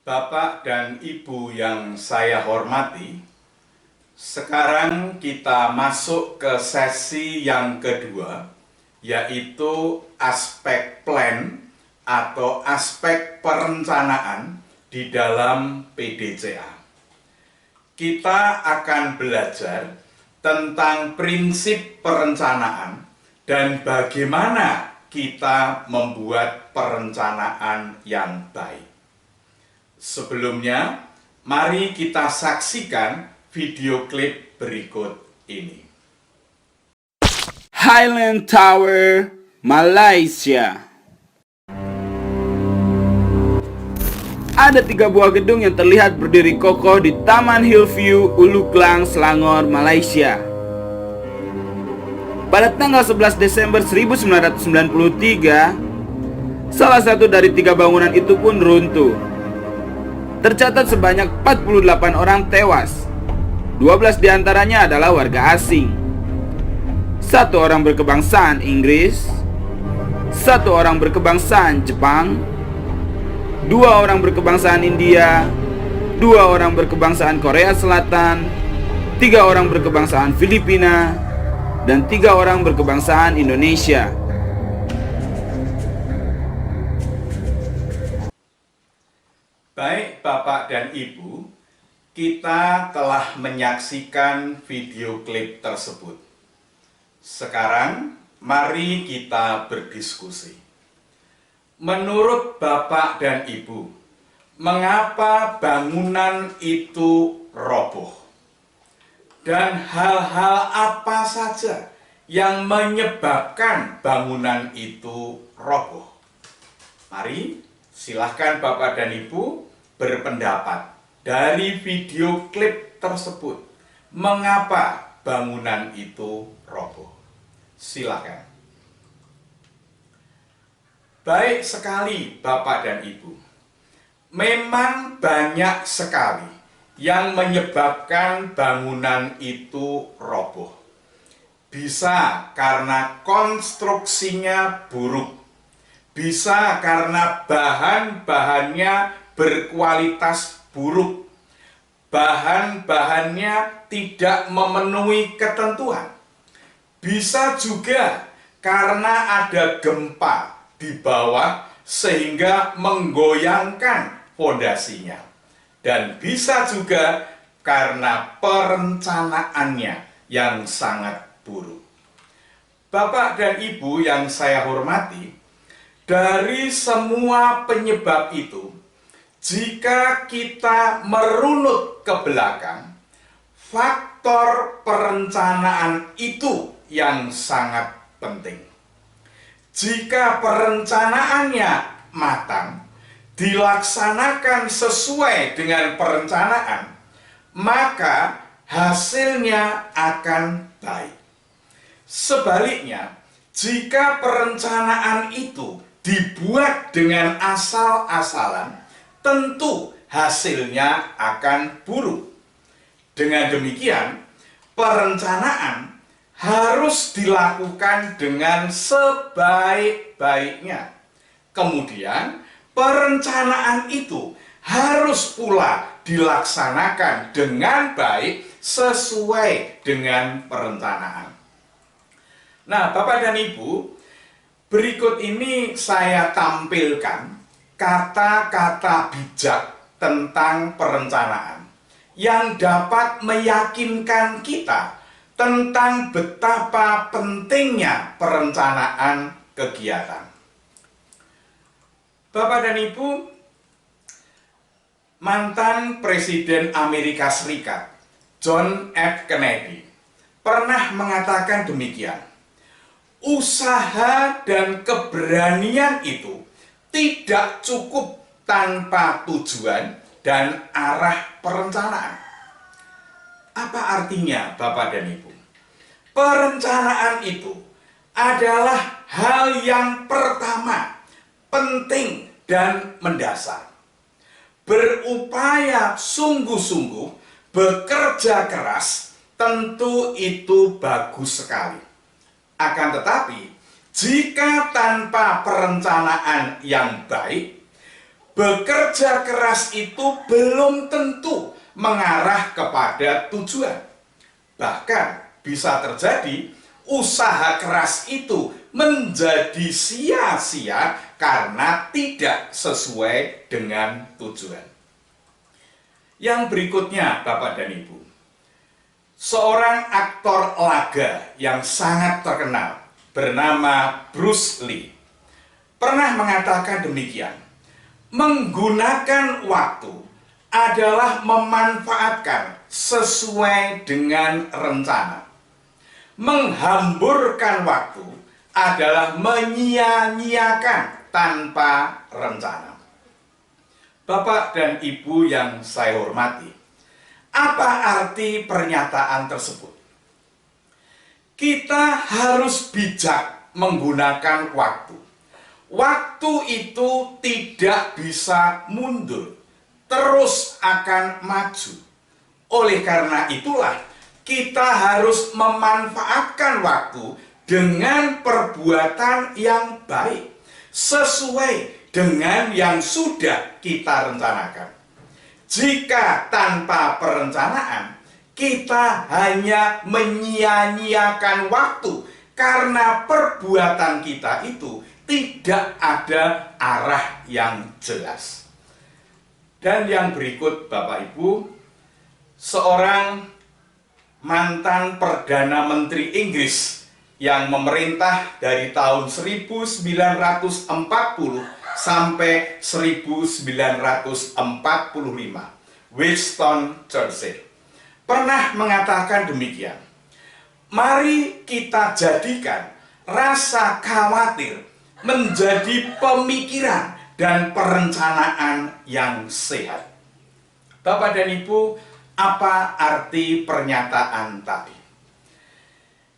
Bapak dan Ibu yang saya hormati, sekarang kita masuk ke sesi yang kedua, yaitu aspek plan atau aspek perencanaan di dalam PDCA. Kita akan belajar tentang prinsip perencanaan dan bagaimana kita membuat perencanaan yang baik. Sebelumnya, mari kita saksikan video klip berikut ini. Highland Tower, Malaysia. Ada 3 buah gedung yang terlihat berdiri kokoh di Taman Hillview, Ulu Klang, Selangor, Malaysia. Pada tanggal 11 Desember 1993, salah satu dari 3 bangunan itu pun runtuh. Tercatat sebanyak 48 orang tewas. 12 diantaranya adalah warga asing. 1 orang berkebangsaan Inggris, 1 orang berkebangsaan Jepang, 2 orang berkebangsaan India, 2 orang berkebangsaan Korea Selatan, 3 orang berkebangsaan Filipina, dan 3 orang berkebangsaan Indonesia. Baik Bapak dan Ibu, kita telah menyaksikan video klip tersebut. Sekarang, mari kita berdiskusi. Menurut Bapak dan Ibu, mengapa bangunan itu roboh? Dan hal-hal apa saja yang menyebabkan bangunan itu roboh? Mari, silahkan Bapak dan Ibu berpendapat dari video klip tersebut. Mengapa bangunan itu roboh? Silahkan. Baik sekali Bapak dan Ibu. Memang banyak sekali yang menyebabkan bangunan itu roboh. Bisa karena konstruksinya buruk. Bisa karena bahan-bahannya berkualitas buruk. Bahan-bahannya tidak memenuhi ketentuan. Bisa juga karena ada gempa di bawah sehingga menggoyangkan fondasinya. Dan bisa juga karena perencanaannya yang sangat buruk. Bapak dan Ibu yang saya hormati, dari semua penyebab itu, jika kita merunut ke belakang, faktor perencanaan itu yang sangat penting. Jika perencanaannya matang, dilaksanakan sesuai dengan perencanaan, maka hasilnya akan baik. Sebaliknya, jika perencanaan itu dibuat dengan asal-asalan, tentu hasilnya akan buruk. Dengan demikian, perencanaan harus dilakukan dengan sebaik-baiknya. Kemudian, perencanaan itu harus pula dilaksanakan dengan baik sesuai dengan perencanaan. Nah, Bapak dan Ibu, berikut ini saya tampilkan kata-kata bijak tentang perencanaan yang dapat meyakinkan kita tentang betapa pentingnya perencanaan kegiatan. Bapak dan Ibu, mantan Presiden Amerika Serikat, John F. Kennedy, pernah mengatakan demikian. Usaha dan keberanian itu tidak cukup tanpa tujuan dan arah perencanaan. Apa artinya Bapak dan Ibu? Perencanaan itu adalah hal yang pertama, penting dan mendasar. Berupaya sungguh-sungguh, bekerja keras, tentu itu bagus sekali. Akan tetapi, jika tanpa perencanaan yang baik, bekerja keras itu belum tentu mengarah kepada tujuan. Bahkan bisa terjadi usaha keras itu menjadi sia-sia karena tidak sesuai dengan tujuan. Yang berikutnya, Bapak dan Ibu, seorang aktor laga yang sangat terkenal bernama Bruce Lee pernah mengatakan demikian: menggunakan waktu adalah memanfaatkan sesuai dengan rencana. Menghamburkan waktu adalah menyia-nyiakan tanpa rencana. Bapak dan Ibu yang saya hormati, apa arti pernyataan tersebut? Kita harus bijak menggunakan waktu. Waktu itu tidak bisa mundur, terus akan maju. Oleh karena itulah, kita harus memanfaatkan waktu dengan perbuatan yang baik, sesuai dengan yang sudah kita rencanakan. Jika tanpa perencanaan, kita hanya menyia-nyiakan waktu karena perbuatan kita itu tidak ada arah yang jelas. Dan yang berikut, Bapak Ibu, seorang mantan Perdana Menteri Inggris yang memerintah dari tahun 1940 sampai 1945, Winston Churchill, pernah mengatakan demikian: mari kita jadikan rasa khawatir menjadi pemikiran dan perencanaan yang sehat. Bapak dan Ibu, apa arti pernyataan tadi?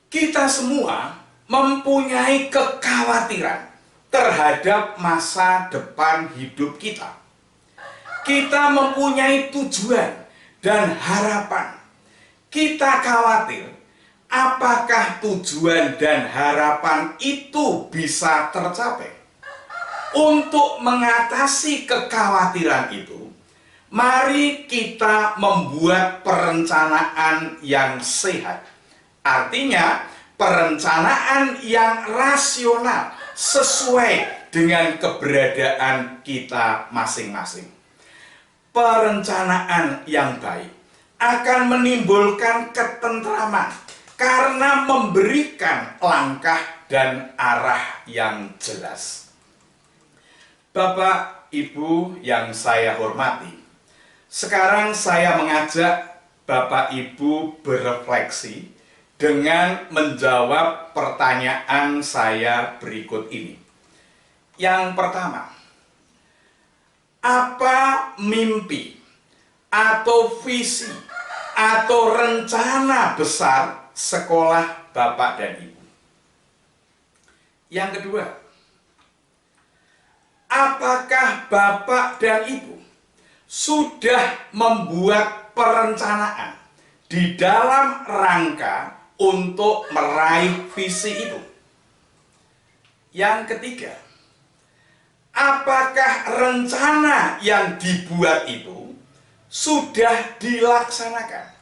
Kita semua mempunyai kekhawatiran terhadap masa depan hidup kita. Kita mempunyai tujuan dan harapan. Kita khawatir apakah tujuan dan harapan itu bisa tercapai. Untuk mengatasi kekhawatiran itu, mari kita membuat perencanaan yang sehat. Artinya, perencanaan yang rasional sesuai dengan keberadaan kita masing-masing. Perencanaan yang baik akan menimbulkan ketentraman karena memberikan langkah dan arah yang jelas. Bapak, Ibu yang saya hormati, sekarang saya mengajak Bapak Ibu berefleksi dengan menjawab pertanyaan saya berikut ini. Yang pertama, apa mimpi atau visi atau rencana besar sekolah Bapak dan Ibu? Yang kedua, apakah Bapak dan Ibu sudah membuat perencanaan di dalam rangka untuk meraih visi itu? Yang ketiga, apakah rencana yang dibuat itu sudah dilaksanakan?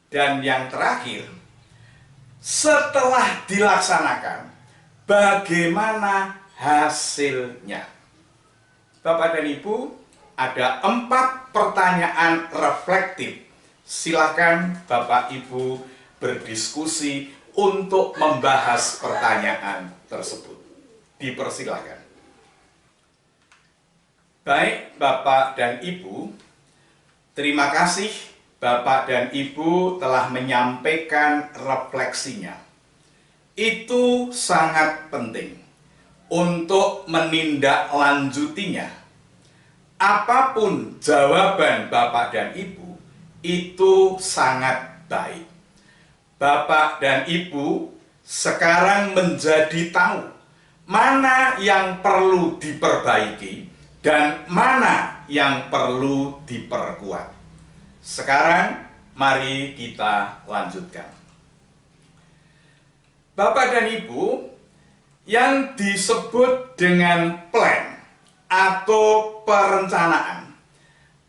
Dan yang terakhir, setelah dilaksanakan, bagaimana hasilnya? Bapak dan Ibu, ada 4 pertanyaan reflektif. Silakan Bapak Ibu berdiskusi untuk membahas pertanyaan tersebut. Dipersilakan. Baik, Bapak dan Ibu, terima kasih Bapak dan Ibu telah menyampaikan refleksinya. Itu sangat penting untuk menindaklanjutinya. Apapun jawaban Bapak dan Ibu, itu sangat baik. Bapak dan Ibu sekarang menjadi tahu mana yang perlu diperbaiki dan mana yang perlu diperkuat. Sekarang mari kita lanjutkan. Bapak dan Ibu, yang disebut dengan plan atau perencanaan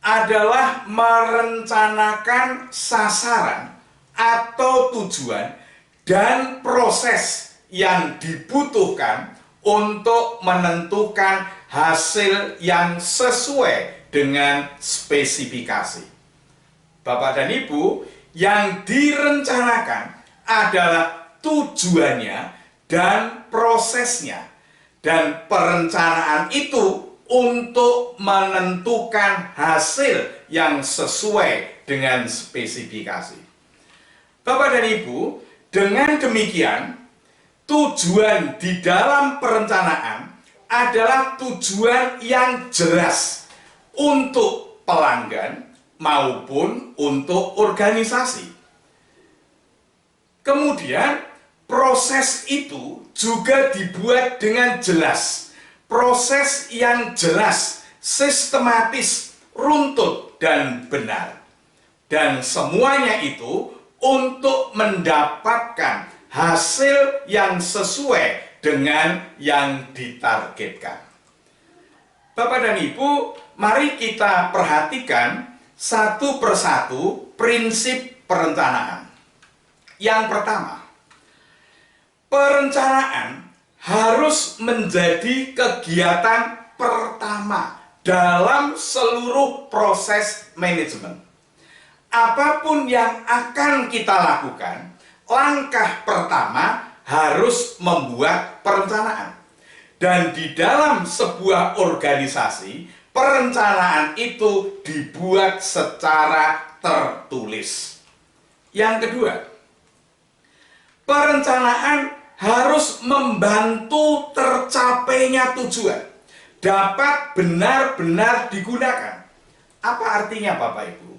adalah merencanakan sasaran atau tujuan dan proses yang dibutuhkan untuk menentukan hasil yang sesuai dengan spesifikasi. Bapak dan Ibu, yang direncanakan adalah tujuannya dan prosesnya, dan perencanaan itu untuk menentukan hasil yang sesuai dengan spesifikasi. Bapak dan Ibu, dengan demikian tujuan di dalam perencanaan adalah tujuan yang jelas untuk pelanggan maupun untuk organisasi. Kemudian proses itu juga dibuat dengan jelas. Proses yang jelas, sistematis, runtut, dan benar. Dan semuanya itu untuk mendapatkan hasil yang sesuai dengan yang ditargetkan. Bapak dan Ibu, mari kita perhatikan satu persatu prinsip perencanaan. Yang pertama, perencanaan harus menjadi kegiatan pertama dalam seluruh proses manajemen. Apapun yang akan kita lakukan, langkah pertama harus membuat perencanaan. Dan di dalam sebuah organisasi, perencanaan itu dibuat secara tertulis. Yang kedua, perencanaan harus membantu tercapainya tujuan, dapat benar-benar digunakan. Apa artinya Bapak Ibu?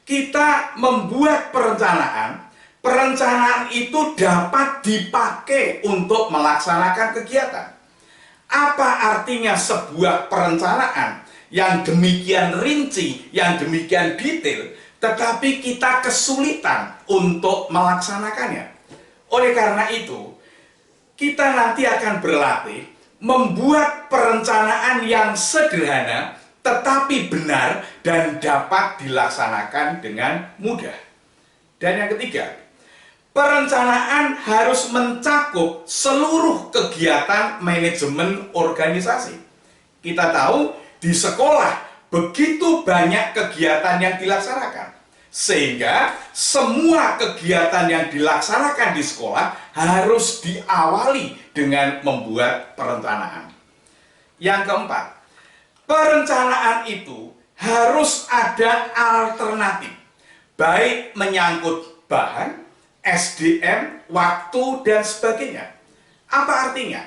Kita membuat perencanaan, perencanaan itu dapat dipakai untuk melaksanakan kegiatan. Apa artinya sebuah perencanaan yang demikian rinci, yang demikian detail, tetapi kita kesulitan untuk melaksanakannya? Oleh karena itu, kita nanti akan berlatih membuat perencanaan yang sederhana tetapi benar dan dapat dilaksanakan dengan mudah. Dan yang ketiga, perencanaan harus mencakup seluruh kegiatan manajemen organisasi. Kita tahu di sekolah begitu banyak kegiatan yang dilaksanakan, sehingga semua kegiatan yang dilaksanakan di sekolah harus diawali dengan membuat perencanaan. Yang keempat, perencanaan itu harus ada alternatif, baik menyangkut bahan, SDM, waktu, dan sebagainya. Apa artinya?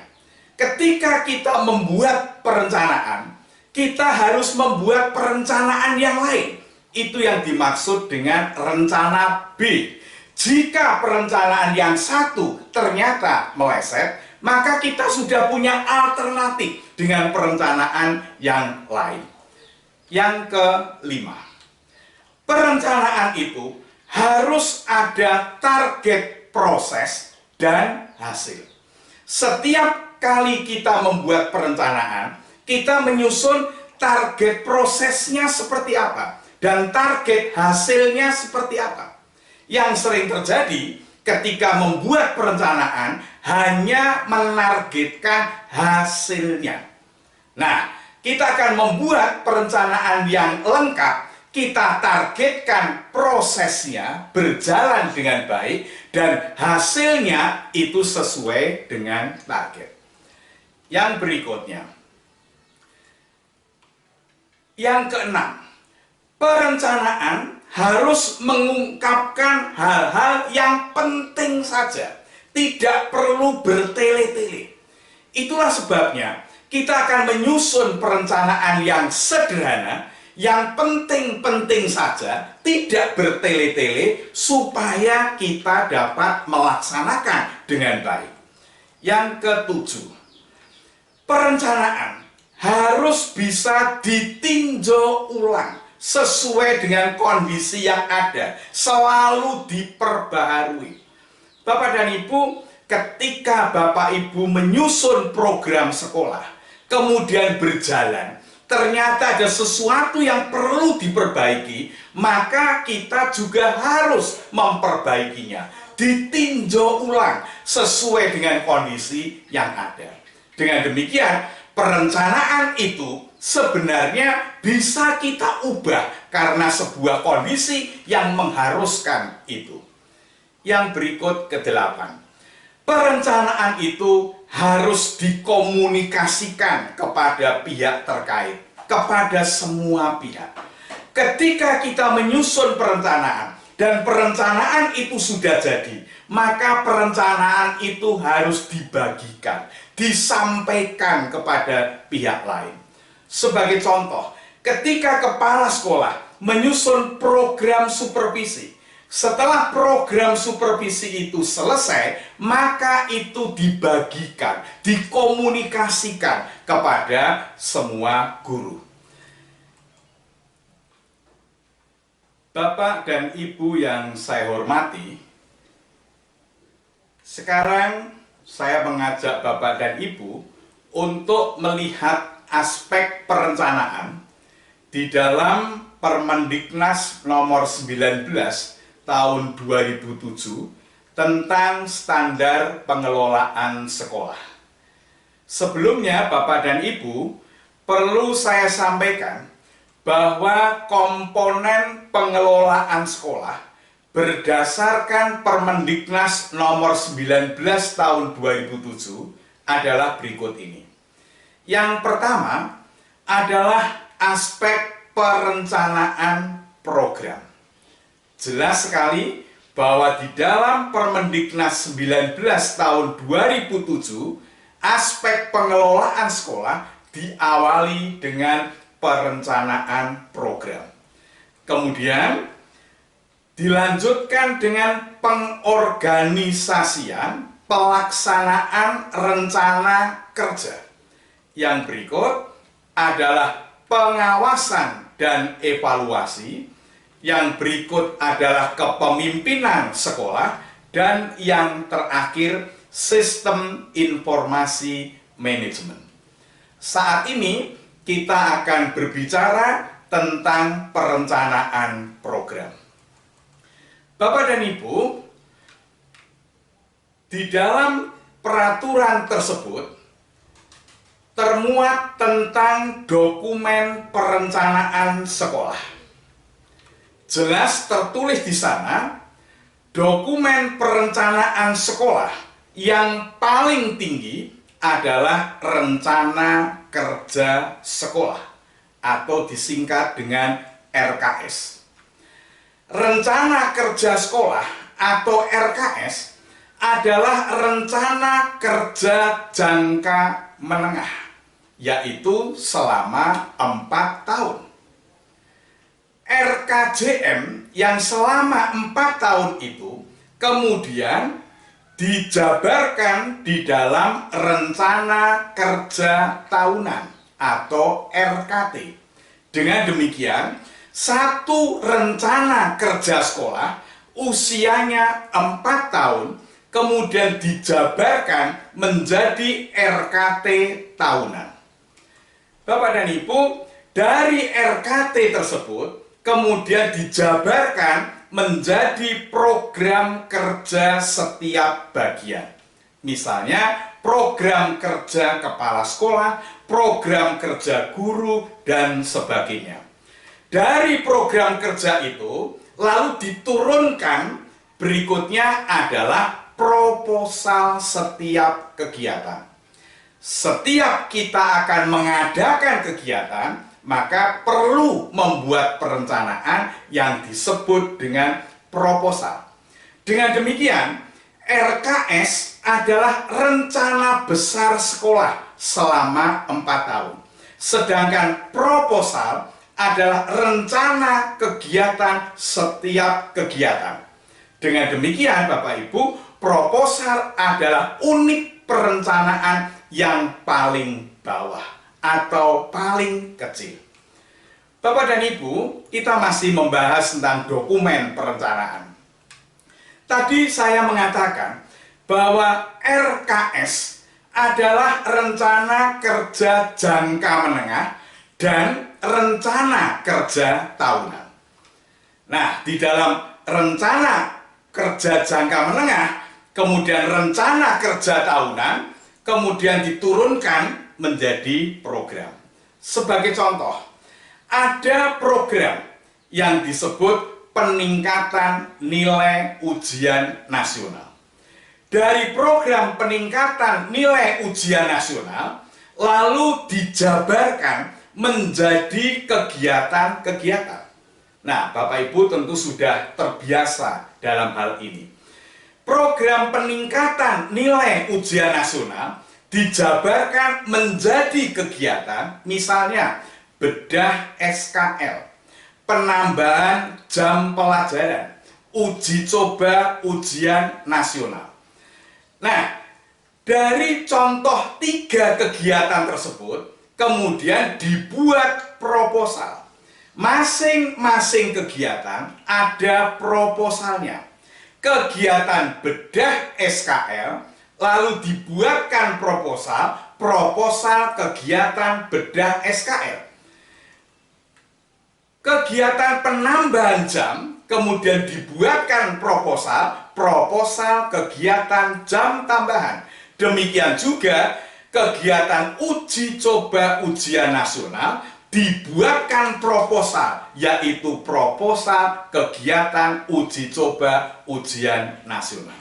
Ketika kita membuat perencanaan, kita harus membuat perencanaan yang lain. Itu yang dimaksud dengan rencana B. Jika perencanaan yang satu ternyata meleset, maka kita sudah punya alternatif dengan perencanaan yang lain. Yang kelima, perencanaan itu harus ada target proses dan hasil. Setiap kali kita membuat perencanaan, kita menyusun target prosesnya seperti apa dan target hasilnya seperti apa. Yang sering terjadi ketika membuat perencanaan hanya menargetkan hasilnya. Nah, kita akan membuat perencanaan yang lengkap. Kita targetkan prosesnya berjalan dengan baik dan hasilnya itu sesuai dengan target. Yang berikutnya, yang keenam, perencanaan harus mengungkapkan hal-hal yang penting saja, tidak perlu bertele-tele. Itulah sebabnya kita akan menyusun perencanaan yang sederhana, yang penting-penting saja, tidak bertele-tele, supaya kita dapat melaksanakan dengan baik. Yang ketujuh, perencanaan harus bisa ditinjau ulang sesuai dengan kondisi yang ada, selalu diperbaharui. Bapak dan Ibu, ketika Bapak Ibu menyusun program sekolah, kemudian berjalan, ternyata ada sesuatu yang perlu diperbaiki, maka kita juga harus memperbaikinya, ditinjau ulang sesuai dengan kondisi yang ada. Dengan demikian, perencanaan itu sebenarnya bisa kita ubah karena sebuah kondisi yang mengharuskan itu. Yang berikut ke-8. Perencanaan itu harus dikomunikasikan kepada pihak terkait, kepada semua pihak. Ketika kita menyusun perencanaan dan perencanaan itu sudah jadi, maka perencanaan itu harus dibagikan, disampaikan kepada pihak lain. Sebagai contoh, ketika kepala sekolah menyusun program supervisi, setelah program supervisi itu selesai, maka itu dibagikan, dikomunikasikan kepada semua guru. Bapak dan Ibu yang saya hormati, sekarang saya mengajak Bapak dan Ibu untuk melihat aspek perencanaan di dalam Permendiknas nomor 19 tahun 2007 tentang standar pengelolaan sekolah. Sebelumnya Bapak dan Ibu, perlu saya sampaikan bahwa komponen pengelolaan sekolah berdasarkan Permendiknas nomor 19 tahun 2007 adalah berikut ini. Yang pertama adalah aspek perencanaan program. Jelas sekali bahwa di dalam Permendiknas 19 tahun 2007, aspek pengelolaan sekolah diawali dengan perencanaan program. Kemudian dilanjutkan dengan pengorganisasian pelaksanaan rencana kerja. Yang berikut adalah pengawasan dan evaluasi. Yang berikut adalah kepemimpinan sekolah. Dan yang terakhir, sistem informasi manajemen. Saat ini kita akan berbicara tentang perencanaan program. Bapak dan Ibu, di dalam peraturan tersebut termuat tentang dokumen perencanaan sekolah. Jelas tertulis di sana, dokumen perencanaan sekolah yang paling tinggi adalah rencana kerja sekolah atau disingkat dengan RKS. Rencana kerja sekolah atau RKS adalah rencana kerja jangka menengah, yaitu selama 4 tahun. RKJM yang selama 4 tahun itu kemudian dijabarkan di dalam rencana kerja tahunan atau RKT. Dengan demikian, satu rencana kerja sekolah usianya 4 tahun kemudian dijabarkan menjadi RKT tahunan. Bapak dan Ibu, dari RKT tersebut kemudian dijabarkan menjadi program kerja setiap bagian. Misalnya, program kerja kepala sekolah, program kerja guru, dan sebagainya. Dari program kerja itu, lalu diturunkan berikutnya adalah proposal setiap kegiatan. Setiap kita akan mengadakan kegiatan, maka perlu membuat perencanaan yang disebut dengan proposal. Dengan demikian, RKS adalah rencana besar sekolah selama 4 tahun. Sedangkan proposal adalah rencana kegiatan setiap kegiatan. Dengan demikian, Bapak Ibu, proposal adalah unit perencanaan yang paling bawah atau paling kecil. Bapak dan Ibu, kita masih membahas tentang dokumen perencanaan. Tadi saya mengatakan bahwa RKS adalah rencana kerja jangka menengah dan rencana kerja tahunan. Nah, di dalam rencana kerja jangka menengah, kemudian rencana kerja tahunan, kemudian diturunkan menjadi program. Sebagai contoh, ada program yang disebut peningkatan nilai ujian nasional. Dari program peningkatan nilai ujian nasional, lalu dijabarkan menjadi kegiatan-kegiatan. Nah, Bapak Ibu tentu sudah terbiasa dalam hal ini. Program peningkatan nilai ujian nasional dijabarkan menjadi kegiatan, misalnya bedah SKL, penambahan jam pelajaran, uji coba ujian nasional. Nah, dari contoh 3 kegiatan tersebut, kemudian dibuat proposal. Masing-masing kegiatan ada proposalnya. Kegiatan bedah SKL, lalu dibuatkan proposal kegiatan bedah SKL. Kegiatan penambahan jam, kemudian dibuatkan proposal kegiatan jam tambahan. Demikian juga kegiatan uji coba ujian nasional dibuatkan proposal, yaitu proposal kegiatan uji coba ujian nasional.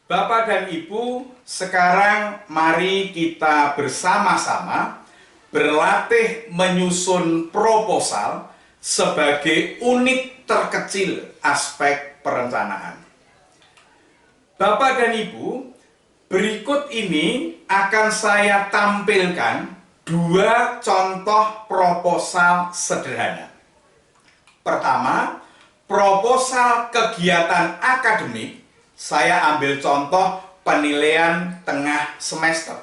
Bapak dan Ibu, sekarang mari kita bersama-sama berlatih menyusun proposal sebagai unit terkecil aspek perencanaan. Bapak dan Ibu, berikut ini akan saya tampilkan 2 contoh proposal sederhana. Pertama, proposal kegiatan akademik, saya ambil contoh penilaian tengah semester.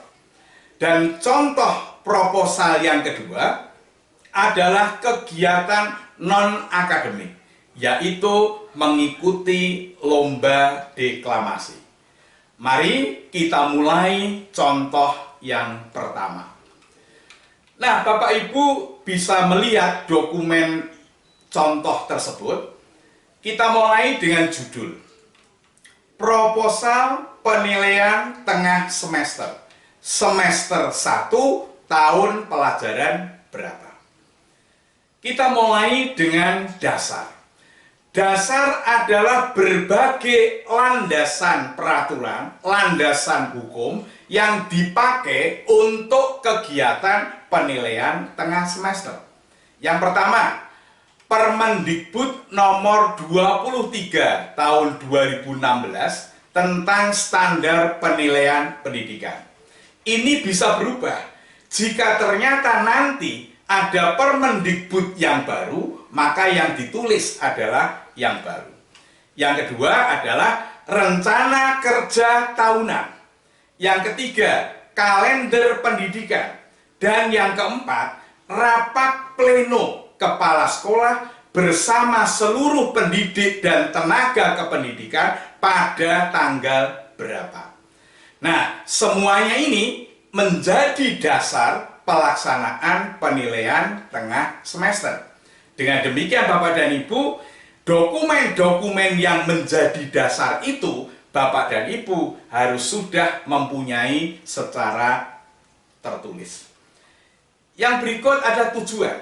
Dan contoh proposal yang kedua adalah kegiatan non-akademik, yaitu mengikuti lomba deklamasi. Mari kita mulai contoh yang pertama. Nah, Bapak Ibu bisa melihat dokumen contoh tersebut. Kita mulai dengan judul Proposal Penilaian Tengah Semester. Semester 1 tahun pelajaran berapa. Kita mulai dengan dasar. Dasar adalah berbagai landasan peraturan, landasan hukum yang dipakai untuk kegiatan penilaian tengah semester. Yang pertama, Permendikbud nomor 23 tahun 2016 tentang standar penilaian pendidikan. Ini bisa berubah jika ternyata nanti ada Permendikbud yang baru, maka yang ditulis adalah yang baru. Yang kedua adalah rencana kerja tahunan. Yang ketiga, kalender pendidikan. Dan yang keempat, rapat pleno kepala sekolah bersama seluruh pendidik dan tenaga kependidikan pada tanggal berapa. Nah, semuanya ini menjadi dasar pelaksanaan penilaian tengah semester. Dengan demikian Bapak dan Ibu, dokumen-dokumen yang menjadi dasar itu Bapak dan Ibu harus sudah mempunyai secara tertulis. Yang berikut ada tujuan.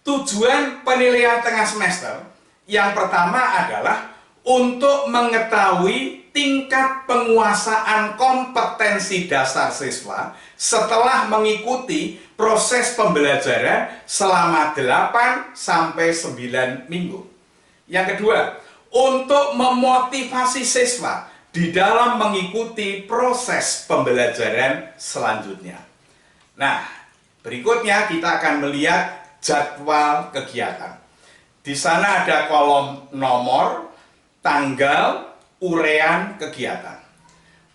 Tujuan penilaian tengah semester yang pertama adalah untuk mengetahui tingkat penguasaan kompetensi dasar siswa setelah mengikuti proses pembelajaran selama 8 sampai 9 minggu. Yang kedua, untuk memotivasi siswa di dalam mengikuti proses pembelajaran selanjutnya. Nah, berikutnya kita akan melihat jadwal kegiatan. Di sana ada kolom nomor, tanggal, urean kegiatan.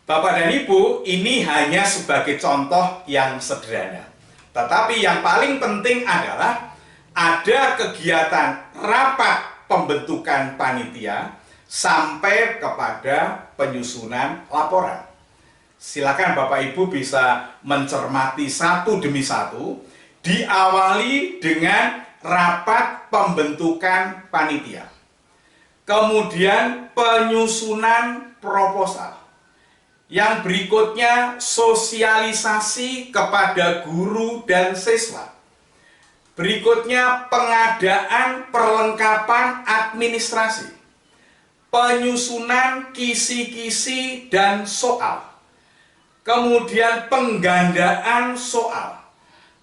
Bapak dan Ibu, ini hanya sebagai contoh yang sederhana. Tetapi yang paling penting adalah ada kegiatan rapat pembentukan panitia sampai kepada penyusunan laporan. Silakan Bapak Ibu bisa mencermati satu demi satu. diawali dengan rapat pembentukan panitia. Kemudian penyusunan proposal. Yang berikutnya sosialisasi kepada guru dan siswa. Berikutnya pengadaan perlengkapan administrasi. Penyusunan kisi-kisi dan soal. Kemudian penggandaan soal.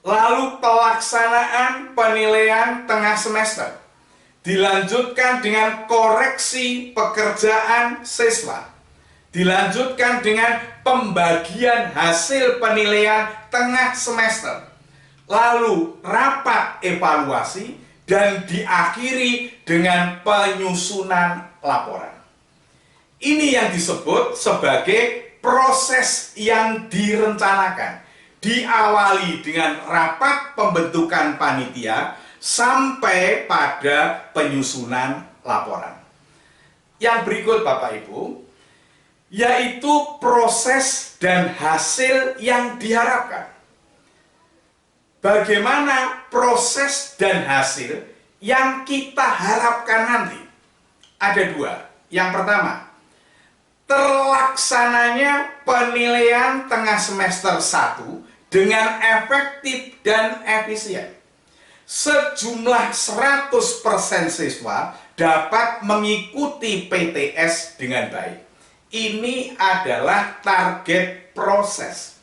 Lalu pelaksanaan penilaian tengah semester. Dilanjutkan dengan koreksi pekerjaan siswa. Dilanjutkan dengan pembagian hasil penilaian tengah semester. Lalu rapat evaluasi dan diakhiri dengan penyusunan laporan. Ini yang disebut sebagai proses yang direncanakan. Diawali dengan rapat pembentukan panitia sampai pada penyusunan laporan. Yang berikut Bapak Ibu, yaitu proses dan hasil yang diharapkan. Bagaimana proses dan hasil yang kita harapkan nanti? Ada dua. Yang pertama, terlaksananya penilaian tengah semester 1 dengan efektif dan efisien. Sejumlah 100% siswa dapat mengikuti PTS dengan baik. Ini adalah target proses.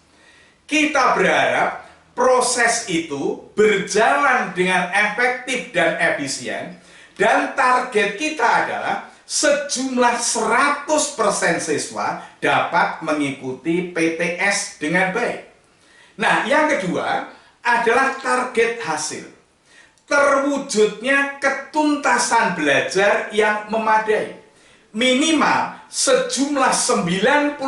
Kita berharap proses itu berjalan dengan efektif dan efisien, dan target kita adalah sejumlah 100% siswa dapat mengikuti PTS dengan baik. Nah, yang kedua adalah target hasil. Terwujudnya ketuntasan belajar yang memadai. Minimal sejumlah 90%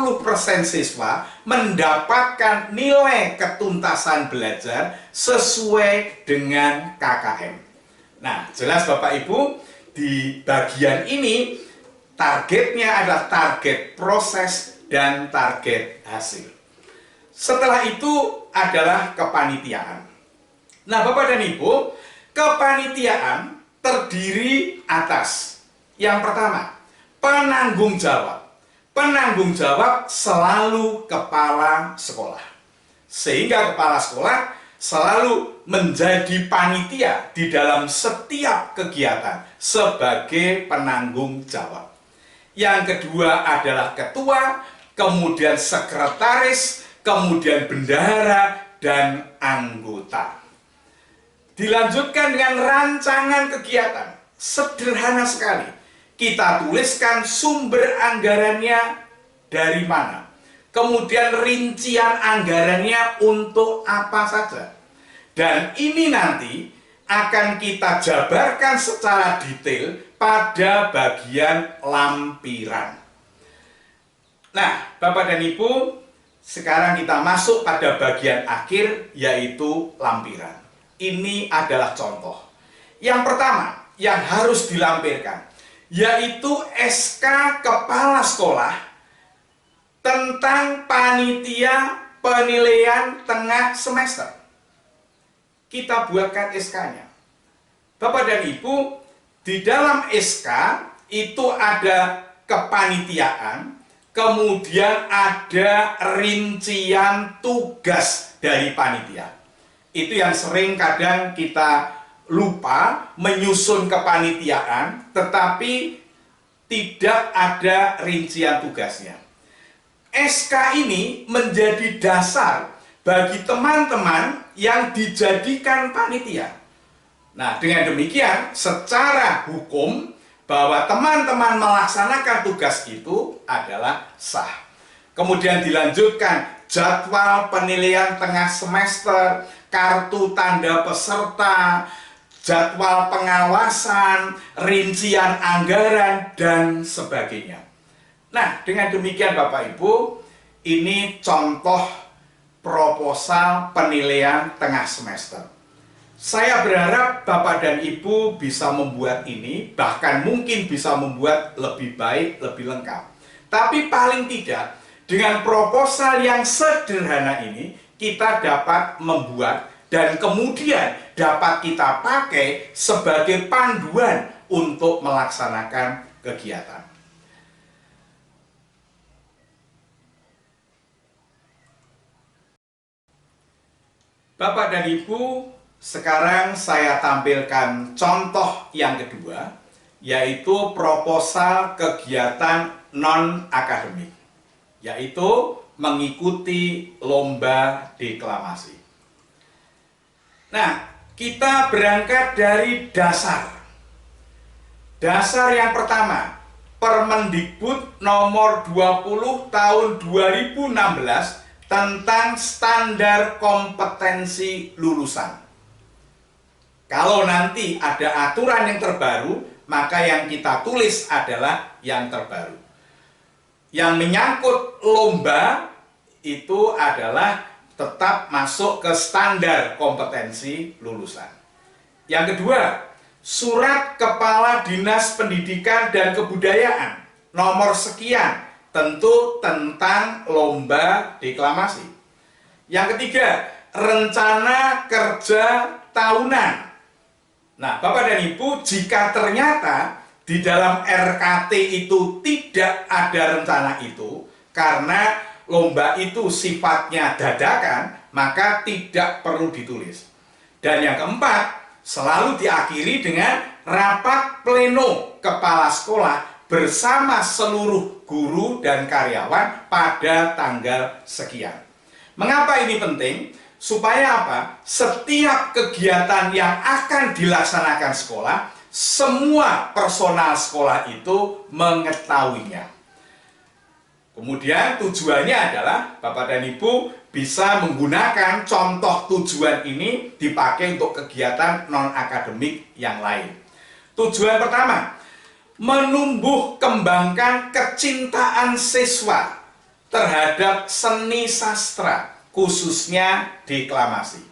siswa mendapatkan nilai ketuntasan belajar sesuai dengan KKM. Nah, jelas Bapak Ibu, di bagian ini targetnya adalah target proses dan target hasil. Setelah itu adalah kepanitiaan. Nah, Bapak dan Ibu, kepanitiaan terdiri atas yang pertama, penanggung jawab. Penanggung jawab selalu kepala sekolah. Sehingga kepala sekolah selalu menjadi panitia di dalam setiap kegiatan sebagai penanggung jawab. Yang kedua adalah ketua, kemudian sekretaris, kemudian bendahara, dan anggota. Dilanjutkan dengan rancangan kegiatan. Sederhana sekali. Kita tuliskan sumber anggarannya dari mana. Kemudian rincian anggarannya untuk apa saja. Dan ini nanti akan kita jabarkan secara detail pada bagian lampiran. Nah, Bapak dan Ibu, sekarang kita masuk pada bagian akhir, yaitu lampiran. Ini adalah contoh. Yang pertama yang harus dilampirkan, yaitu SK Kepala Sekolah tentang panitia penilaian tengah semester. Kita buatkan SK-nya. Bapak dan Ibu, di dalam SK itu ada kepanitiaan, kemudian ada rincian tugas dari panitia. Itu yang sering kadang kita lupa menyusun kepanitiaan, tetapi tidak ada rincian tugasnya. SK ini menjadi dasar bagi teman-teman yang dijadikan panitia. Nah, dengan demikian secara hukum bahwa teman-teman melaksanakan tugas itu adalah sah. Kemudian dilanjutkan jadwal penilaian tengah semester, kartu tanda peserta, jadwal pengawasan, rincian anggaran, dan sebagainya. Nah, dengan demikian Bapak Ibu, ini contoh proposal penilaian tengah semester. Saya berharap Bapak dan Ibu bisa membuat ini, bahkan mungkin bisa membuat lebih baik, lebih lengkap. Tapi paling tidak, dengan proposal yang sederhana ini, kita dapat membuat dan kemudian dapat kita pakai sebagai panduan untuk melaksanakan kegiatan. Bapak dan Ibu, sekarang saya tampilkan contoh yang kedua, yaitu proposal kegiatan non-akademik, yaitu mengikuti lomba deklamasi. Nah, kita berangkat dari dasar. Dasar yang pertama, Permendikbud nomor 20 tahun 2016 tentang standar kompetensi lulusan. Kalau nanti ada aturan yang terbaru, maka yang kita tulis adalah yang terbaru. Yang menyangkut lomba itu adalah tetap masuk ke standar kompetensi lulusan. Yang kedua, Surat Kepala Dinas Pendidikan dan Kebudayaan nomor sekian, tentu tentang lomba deklamasi. Yang ketiga, rencana kerja tahunan. Nah, Bapak dan Ibu, jika ternyata di dalam RKT itu tidak ada rencana itu, karena lomba itu sifatnya dadakan, maka tidak perlu ditulis. Dan yang keempat, selalu diakhiri dengan rapat pleno kepala sekolah bersama seluruh guru dan karyawan pada tanggal sekian. Mengapa ini penting? Supaya apa? Setiap kegiatan yang akan dilaksanakan sekolah, semua personal sekolah itu mengetahuinya. Kemudian tujuannya adalah Bapak dan Ibu bisa menggunakan contoh tujuan ini dipakai untuk kegiatan non-akademik yang lain. Tujuan pertama, menumbuh kembangkan kecintaan siswa terhadap seni sastra, khususnya deklamasi.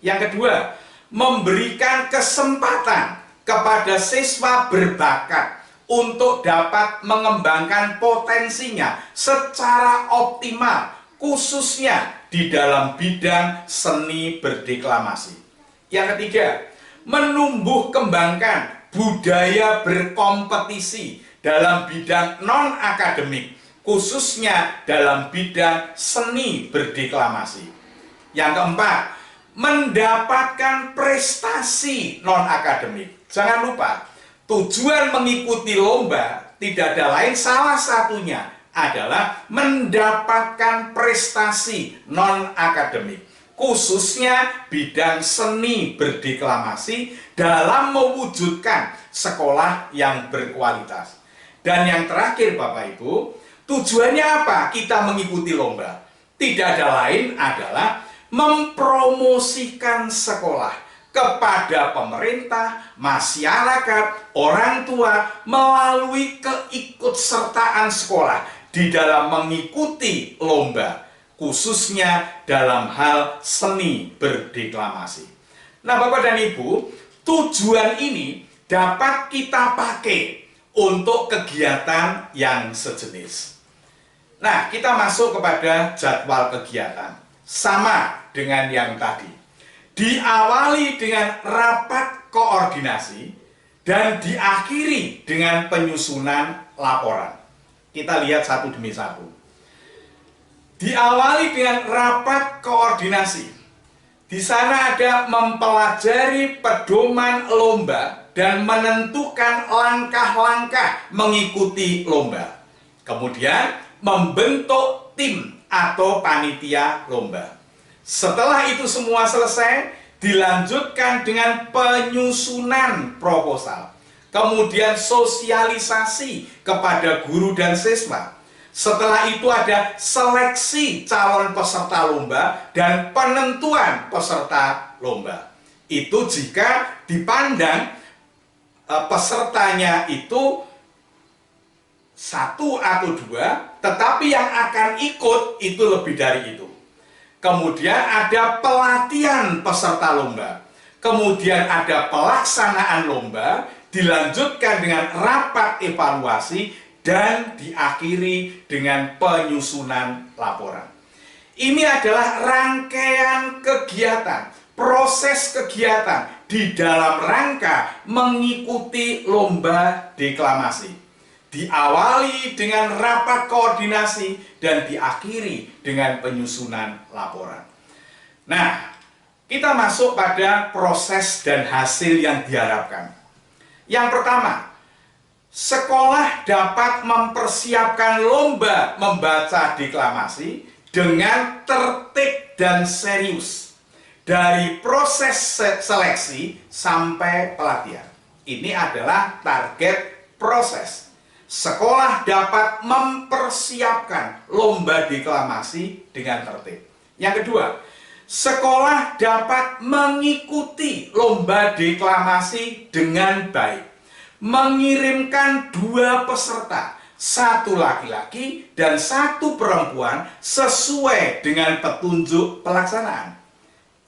Yang kedua, memberikan kesempatan kepada siswa berbakat untuk dapat mengembangkan potensinya secara optimal, khususnya di dalam bidang seni berdeklamasi. Yang ketiga, menumbuh kembangkan budaya berkompetisi dalam bidang non-akademik, khususnya dalam bidang seni berdeklamasi. Yang keempat, mendapatkan prestasi non-akademik. Jangan lupa, tujuan mengikuti lomba tidak ada lain, salah satunya adalah mendapatkan prestasi non-akademik, khususnya bidang seni berdeklamasi dalam mewujudkan sekolah yang berkualitas. Dan yang terakhir Bapak Ibu, tujuannya apa kita mengikuti lomba? Tidak ada lain adalah mempromosikan sekolah kepada pemerintah, masyarakat, orang tua melalui keikutsertaan sekolah di dalam mengikuti lomba, khususnya dalam hal seni berdeklamasi. Nah, Bapak dan Ibu, tujuan ini dapat kita pakai untuk kegiatan yang sejenis. Nah, kita masuk kepada jadwal kegiatan. Sama dengan yang tadi. Diawali dengan rapat koordinasi dan diakhiri dengan penyusunan laporan. Kita lihat satu demi satu. Diawali dengan rapat koordinasi. Di sana ada mempelajari pedoman lomba dan menentukan langkah-langkah mengikuti lomba. Kemudian membentuk tim atau panitia lomba. Setelah itu semua selesai, dilanjutkan dengan penyusunan proposal. Kemudian sosialisasi kepada guru dan siswa. Setelah itu ada seleksi calon peserta lomba dan penentuan peserta lomba. Itu jika dipandang pesertanya itu satu atau dua, tetapi yang akan ikut itu lebih dari itu. Kemudian ada pelatihan peserta lomba. Kemudian ada pelaksanaan lomba, dilanjutkan dengan rapat evaluasi, dan diakhiri dengan penyusunan laporan. Ini adalah rangkaian kegiatan proses kegiatan di dalam rangka mengikuti lomba deklamasi. Diawali dengan rapat koordinasi dan diakhiri dengan penyusunan laporan. Nah, kita masuk pada proses dan hasil yang diharapkan. Yang pertama, sekolah dapat mempersiapkan lomba membaca deklamasi dengan tertib dan serius dari proses seleksi sampai pelatihan. Ini adalah target proses. Sekolah dapat mempersiapkan lomba deklamasi dengan tertib. Yang kedua, sekolah dapat mengikuti lomba deklamasi dengan baik. Mengirimkan 2 peserta, 1 laki-laki dan 1 perempuan sesuai dengan petunjuk pelaksanaan.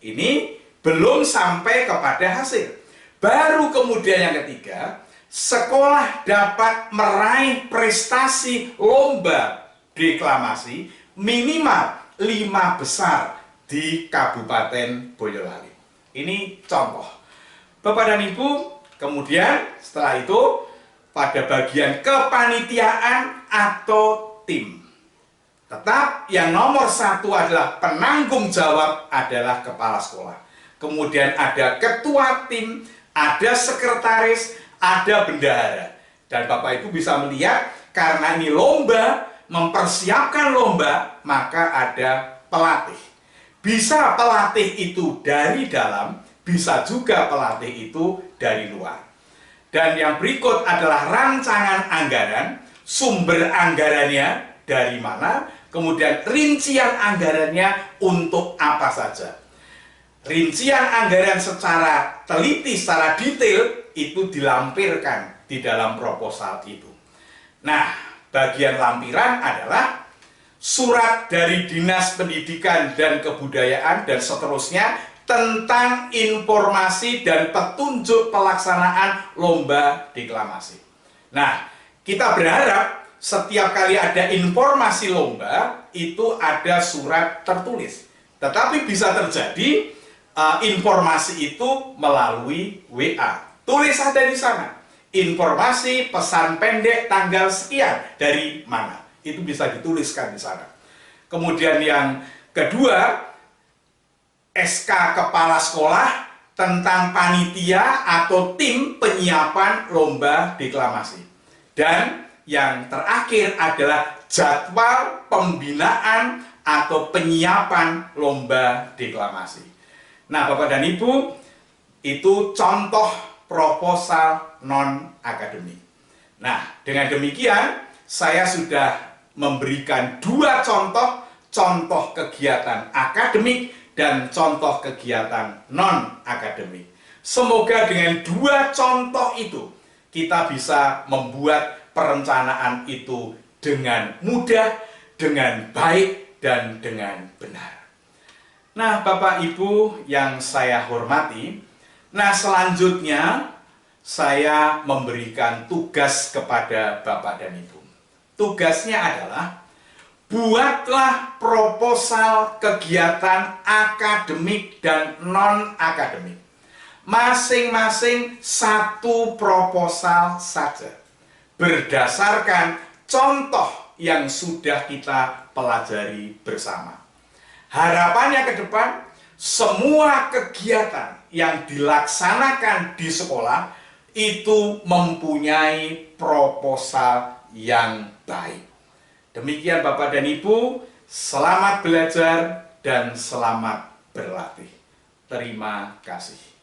Ini belum sampai kepada hasil. Baru kemudian yang ketiga, sekolah dapat meraih prestasi lomba deklamasi minimal 5 besar di Kabupaten Boyolali. Ini contoh. Bapak dan Ibu, kemudian setelah itu pada bagian kepanitiaan atau tim. Tetap yang nomor 1 adalah penanggung jawab adalah kepala sekolah. Kemudian ada ketua tim, ada sekretaris, ada bendahara. Dan Bapak Ibu bisa melihat karena ini lomba, mempersiapkan lomba, maka ada pelatih. Bisa pelatih itu dari dalam, bisa juga pelatih itu dari luar. Dan yang berikut adalah rancangan anggaran, sumber anggarannya dari mana, kemudian rincian anggarannya untuk apa saja. Rincian anggaran secara teliti, secara detail, itu dilampirkan di dalam proposal itu. Nah, bagian lampiran adalah surat dari Dinas Pendidikan dan Kebudayaan dan seterusnya tentang informasi dan petunjuk pelaksanaan lomba deklamasi. Nah, kita berharap setiap kali ada informasi lomba, itu ada surat tertulis. Tetapi bisa terjadi informasi itu melalui WA. Tulis ada di sana. Informasi pesan pendek tanggal sekian dari mana. Itu bisa dituliskan di sana. Kemudian yang kedua, SK Kepala Sekolah tentang panitia atau tim penyiapan lomba deklamasi. Dan yang terakhir adalah jadwal pembinaan atau penyiapan lomba deklamasi. Nah, Bapak dan Ibu, itu contoh proposal non-akademik. Nah, dengan demikian, saya sudah memberikan 2 contoh kegiatan akademik dan contoh kegiatan non-akademik. Semoga dengan 2 contoh itu, kita bisa membuat perencanaan itu dengan mudah, dengan baik, dan dengan benar. Nah, Bapak Ibu yang saya hormati, nah selanjutnya saya memberikan tugas kepada Bapak dan Ibu. Tugasnya adalah buatlah proposal kegiatan akademik dan non-akademik. Masing-masing 1 proposal saja. Berdasarkan contoh yang sudah kita pelajari bersama. Harapannya ke depan, semua kegiatan yang dilaksanakan di sekolah itu mempunyai proposal yang baik. Demikian Bapak dan Ibu, selamat belajar dan selamat berlatih. Terima kasih.